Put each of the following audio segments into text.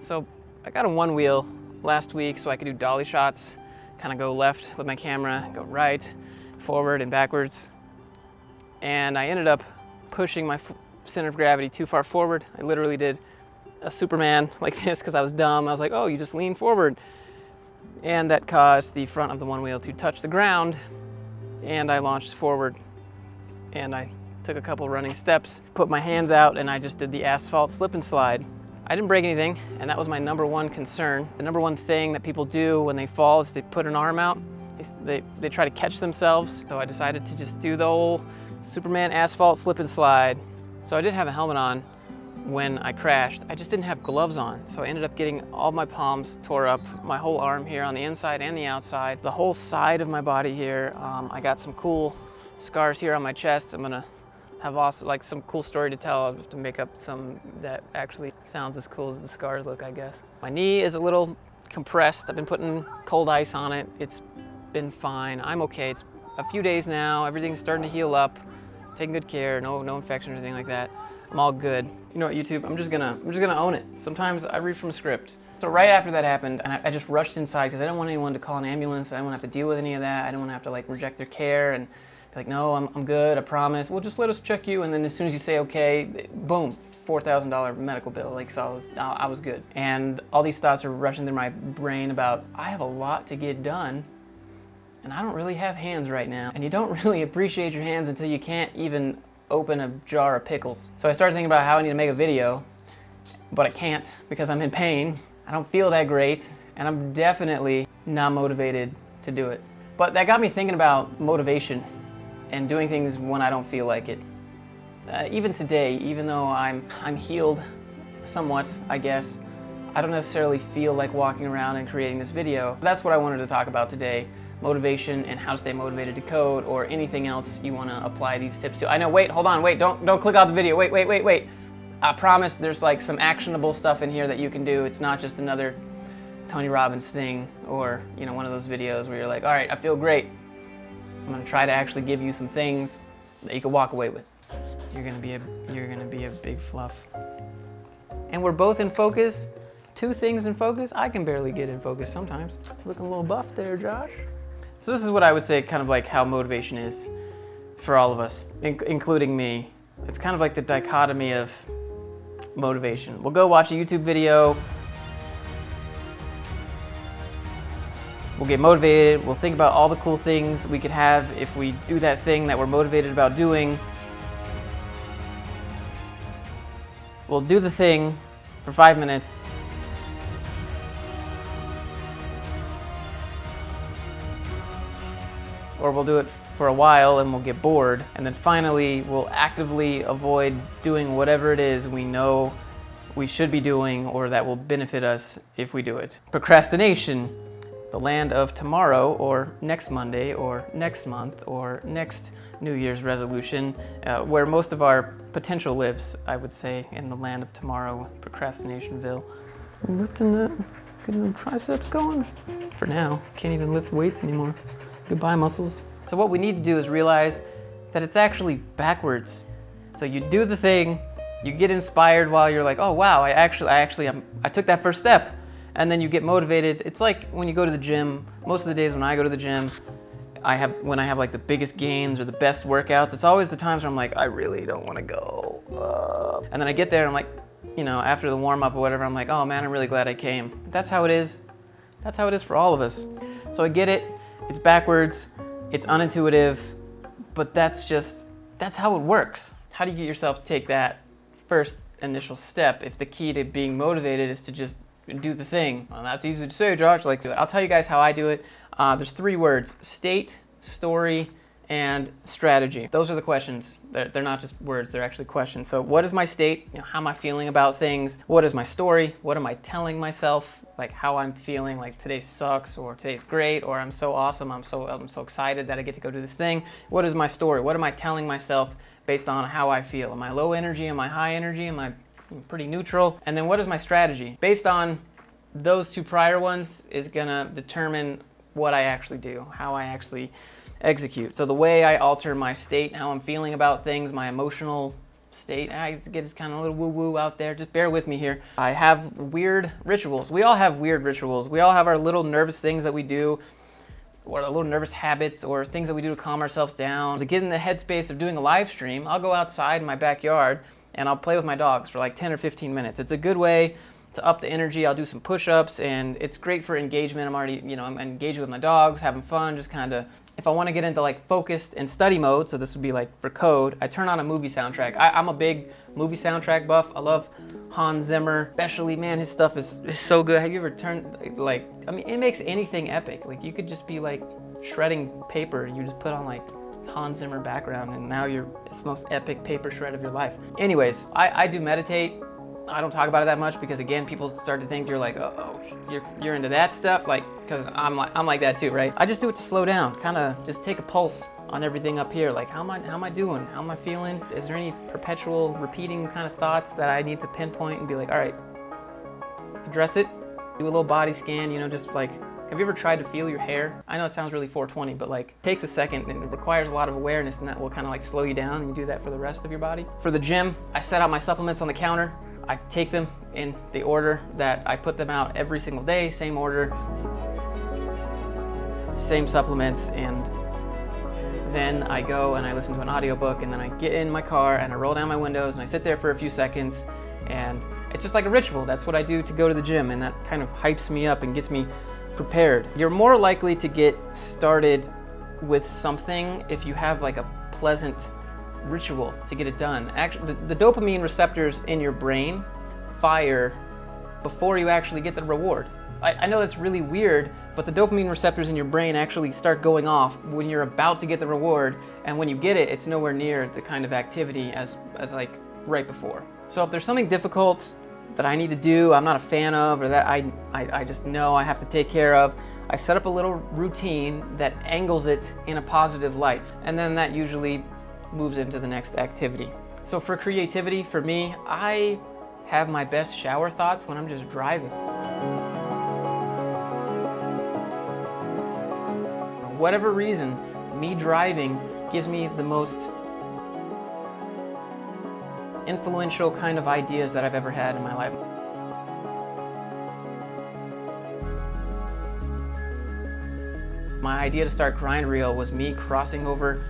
So I got a one wheel last week so I could do dolly shots, kind of go left with my camera, go right, forward and backwards. And I ended up pushing my center of gravity too far forward. I literally did a Superman like this because I was dumb. I was like, oh, you just lean forward. And that caused the front of the one wheel to touch the ground, and I launched forward. And I took a couple running steps, put my hands out, and I just did the asphalt slip and slide. I didn't break anything, and that was my number one concern. The number one thing that people do when they fall is they put an arm out. They try to catch themselves. So I decided to just do the old Superman asphalt slip and slide. So I did have a helmet on when I crashed. I just didn't have gloves on. So I ended up getting all my palms tore up, my whole arm here on the inside and the outside, the whole side of my body here. I got some cool scars here on my chest. I'm gonna have also like some cool story to tell. I'll have to make up some that actually sounds as cool as the scars look, I guess. My knee is a little compressed. I've been putting cold ice on it. It's been fine. I'm okay. It's a few days now. Everything's starting to heal up. Taking good care. No infection or anything like that. I'm all good. You know what, YouTube? I'm just gonna own it. Sometimes I read from a script. So right after that happened, I just rushed inside because I didn't want anyone to call an ambulance. I didn't want to have to deal with any of that. I didn't want to have to like reject their care and be like, no, I'm good. I promise. Well, just let us check you. And then as soon as you say okay, boom, $4,000 medical bill. Like, so I was good. And all these thoughts are rushing through my brain about I have a lot to get done. And I don't really have hands right now. And you don't really appreciate your hands until you can't even open a jar of pickles. So I started thinking about how I need to make a video, but I can't because I'm in pain. I don't feel that great, and I'm definitely not motivated to do it. But that got me thinking about motivation and doing things when I don't feel like it. Even today, even though I'm healed somewhat, I guess, I don't necessarily feel like walking around and creating this video. That's what I wanted to talk about today. Motivation and how to stay motivated to code, or anything else you want to apply these tips to. I know, wait, hold on, wait, don't click out the video, wait. I promise there's like some actionable stuff in here that you can do. It's not just another Tony Robbins thing, or you know, one of those videos where you're like, all right, I feel great. I'm gonna try to actually give you some things that you can walk away with. You're gonna be a big fluff. And we're both in focus. Two things in focus. I can barely get in focus sometimes. Looking a little buff there, Josh. So this is what I would say kind of like how motivation is for all of us, including me. It's kind of like the dichotomy of motivation. We'll go watch a YouTube video. We'll get motivated. We'll think about all the cool things we could have if we do that thing that we're motivated about doing. We'll do the thing for 5 minutes. Or we'll do it for a while and we'll get bored, and then finally we'll actively avoid doing whatever it is we know we should be doing or that will benefit us if we do it. Procrastination, the land of tomorrow or next Monday or next month or next New Year's resolution, where most of our potential lives, I would say, in the land of tomorrow, Procrastinationville. I'm lifting that, getting them triceps going. For now, can't even lift weights anymore. Goodbye, muscles. So what we need to do is realize that it's actually backwards. So you do the thing, you get inspired while you're like, oh wow, I took that first step, and then you get motivated. It's like when you go to the gym. Most of the days when I go to the gym, when I have like the biggest gains or the best workouts, it's always the times where I'm like, I really don't want to go. And then I get there and I'm like, you know, after the warm up or whatever, I'm like, oh man, I'm really glad I came. That's how it is. That's how it is for all of us. So I get it. It's backwards, it's unintuitive, but that's how it works. How do you get yourself to take that first initial step if the key to being motivated is to just do the thing? Well, that's easy to say, Josh. Like, I'll tell you guys how I do it. There's 3 words: state, story, and strategy. Those are the questions. They're not just words, they're actually questions. So what is my state? You know, how am I feeling about things? What is my story? What am I telling myself? Like how I'm feeling, like today sucks, or today's great, or I'm so awesome, I'm so excited that I get to go do this thing. What is my story? What am I telling myself based on how I feel? Am I low energy? Am I high energy? Am I pretty neutral? And then what is my strategy? Based on those 2 prior ones is gonna determine what I actually do, how I actually execute. So the way I alter my state, how I'm feeling about things, my emotional state. I get kind of a little woo-woo out there. Just bear with me here. I have weird rituals. We all have weird rituals. We all have our little nervous things that we do, or little nervous habits, or things that we do to calm ourselves down. To get in the headspace of doing a live stream, I'll go outside in my backyard and I'll play with my dogs for like 10 or 15 minutes. It's a good way to up the energy. I'll do some push-ups, and it's great for engagement. I'm already, I'm engaging with my dogs, having fun, just kind of, if I want to get into like focused and study mode, so this would be like for code, I turn on a movie soundtrack. I'm a big movie soundtrack buff. I love Hans Zimmer, especially, man, his stuff is so good. Have you ever turned, like, I mean, it makes anything epic. Like, you could just be like shredding paper, and you just put on like Hans Zimmer background, and now it's the most epic paper shred of your life. Anyways, I do meditate. I don't talk about it that much because, again, people start to think you're like, oh, you're into that stuff, like, because I'm like that too, right? I just do it to slow down, kind of just take a pulse on everything up here. Like, how am I doing? How am I feeling? Is there any perpetual repeating kind of thoughts that I need to pinpoint and be like, all right, address it, do a little body scan, just like, have you ever tried to feel your hair? I know it sounds really 420, but like, it takes a second and it requires a lot of awareness, and that will kind of like slow you down, and you do that for the rest of your body. For the gym, I set out my supplements on the counter. I take them in the order that I put them out every single day, same order, same supplements, and then I go and I listen to an audiobook, and then I get in my car and I roll down my windows and I sit there for a few seconds, and it's just like a ritual. That's what I do to go to the gym, and that kind of hypes me up and gets me prepared. You're more likely to get started with something if you have like a pleasant ritual to get it done. Actually, the dopamine receptors in your brain fire before you actually get the reward. I know that's really weird, but the dopamine receptors in your brain actually start going off when you're about to get the reward, and when you get it, it's nowhere near the kind of activity as like right before. So if there's something difficult that I need to do, I'm not a fan of, or that I just know I have to take care of, I set up a little routine that angles it in a positive light, and then that usually moves into the next activity. So for creativity, for me, I have my best shower thoughts when I'm just driving. For whatever reason, me driving gives me the most influential kind of ideas that I've ever had in my life. My idea to start Grind Reel was me crossing over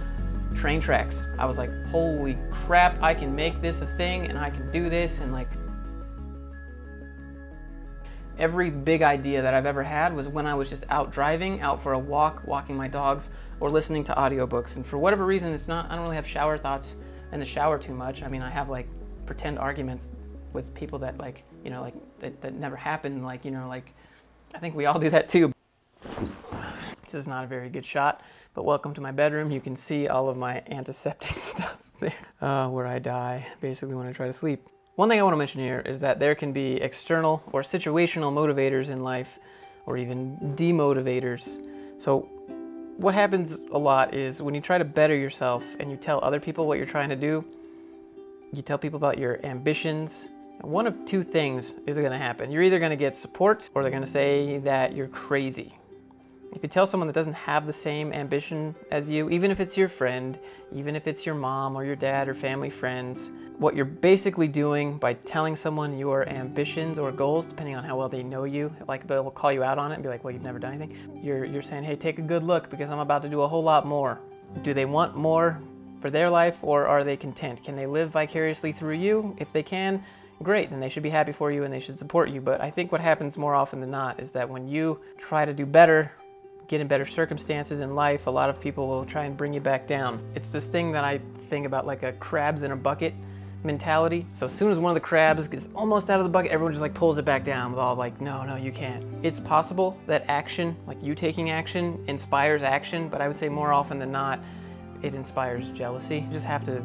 train tracks. I was like, holy crap, I can make this a thing, and I can do this, and like, every big idea that I've ever had was when I was just out driving, out for a walk, walking my dogs, or listening to audiobooks. And for whatever reason, I don't really have shower thoughts in the shower too much. I mean, I have like pretend arguments with people that like, that never happened. Like, I think we all do that too. This is not a very good shot, but welcome to my bedroom. You can see all of my antiseptic stuff there, where I die basically when I try to sleep. One thing I want to mention here is that there can be external or situational motivators in life, or even demotivators. So what happens a lot is when you try to better yourself and you tell other people what you're trying to do, you tell people about your ambitions, one of two things is going to happen. You're either going to get support, or they're going to say that you're crazy. If you tell someone that doesn't have the same ambition as you, even if it's your friend, even if it's your mom or your dad or family friends, what you're basically doing by telling someone your ambitions or goals, depending on how well they know you, like they'll call you out on it and be like, well, you've never done anything. You're saying, hey, take a good look because I'm about to do a whole lot more. Do they want more for their life, or are they content? Can they live vicariously through you? If they can, great, then they should be happy for you and they should support you. But I think what happens more often than not is that when you try to do better, get in better circumstances in life, a lot of people will try and bring you back down. It's this thing that I think about like a crabs in a bucket mentality. So as soon as one of the crabs gets almost out of the bucket, everyone just like pulls it back down with all like, no, you can't. It's possible that action, like you taking action, inspires action, but I would say more often than not, it inspires jealousy. You just have to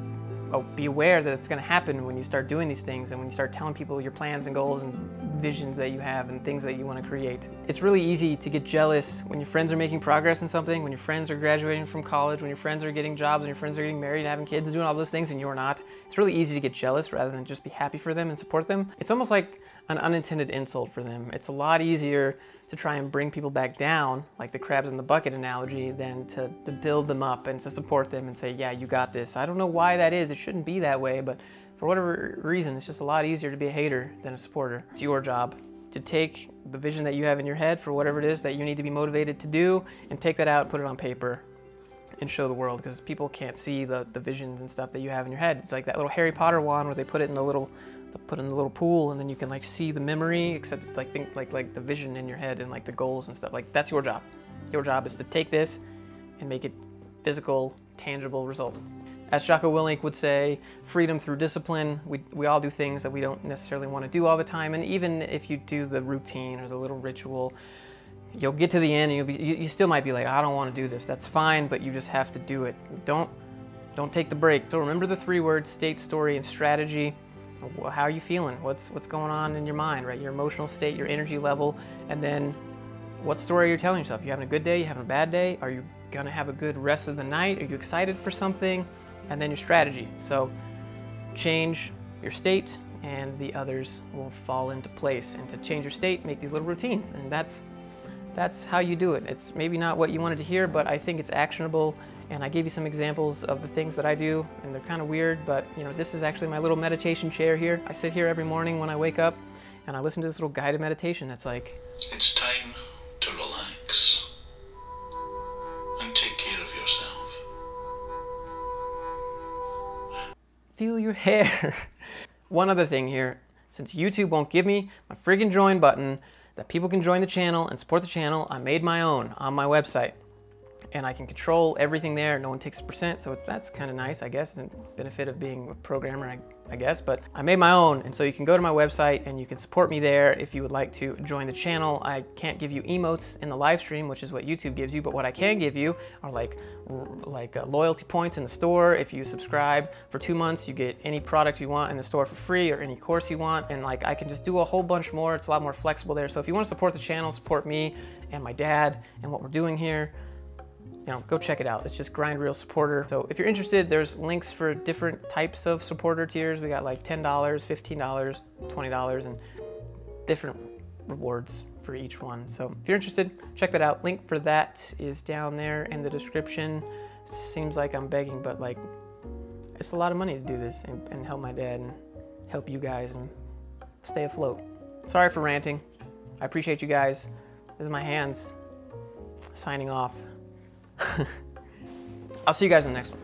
be aware that it's going to happen when you start doing these things, and when you start telling people your plans and goals and visions that you have and things that you want to create. It's really easy to get jealous when your friends are making progress in something, when your friends are graduating from college, when your friends are getting jobs, when your friends are getting married, having kids, doing all those things, and you're not. It's really easy to get jealous rather than just be happy for them and support them. It's almost like an unintended insult for them. It's a lot easier to try and bring people back down, like the crabs in the bucket analogy, than to build them up and to support them and say, yeah, you got this. I don't know why that is. It shouldn't be that way, but For whatever reason, it's just a lot easier to be a hater than a supporter. It's your job to take the vision that you have in your head for whatever it is that you need to be motivated to do, and take that out and put it on paper and show the world, because people can't see the visions and stuff that you have in your head. It's like that little Harry Potter wand where they put it in the little pool, and then you can like see the memory, except like think like the vision in your head and like the goals and stuff. Like that's your job. Your job is to take this and make it physical, tangible result. As Jocko Willink would say, freedom through discipline. We all do things that we don't necessarily want to do all the time, and even if you do the routine or the little ritual, you'll get to the end and you still might be like, I don't want to do this. That's fine, but you just have to do it. Don't take the break. So remember the 3 words: state, story, and strategy. How are you feeling? What's going on in your mind, right? Your emotional state, your energy level, and then what story you're telling yourself. You having a good day? You having a bad day? Are you gonna have a good rest of the night? Are you excited for something? And then your strategy. So change your state and the others will fall into place. And to change your state, make these little routines. And that's how you do it. It's maybe not what you wanted to hear, but I think it's actionable. And I gave you some examples of the things that I do, and they're kind of weird, but you know, this is actually my little meditation chair here. I sit here every morning when I wake up and I listen to this little guided meditation that's like, it's time to relax and take care of yourself. Feel your hair. One other thing here, since YouTube won't give me my friggin' join button that people can join the channel and support the channel, I made my own on my website. And I can control everything there. No one takes a percent, so that's kind of nice, I guess, and benefit of being a programmer, I guess. But I made my own, and so you can go to my website and you can support me there if you would like to join the channel. I can't give you emotes in the live stream, which is what YouTube gives you, but what I can give you are like loyalty points in the store. If you subscribe for 2 months, you get any product you want in the store for free, or any course you want, and like I can just do a whole bunch more. It's a lot more flexible there. So if you want to support the channel, support me and my dad and what we're doing here, you know, go check it out. It's just Grind Real Supporter. So if you're interested, there's links for different types of supporter tiers. We got like $10, $15, $20, and different rewards for each one. So if you're interested, check that out. Link for that is down there in the description. It seems like I'm begging, but like, it's a lot of money to do this and help my dad and help you guys and stay afloat. Sorry for ranting. I appreciate you guys. This is my hands signing off. I'll see you guys in the next one.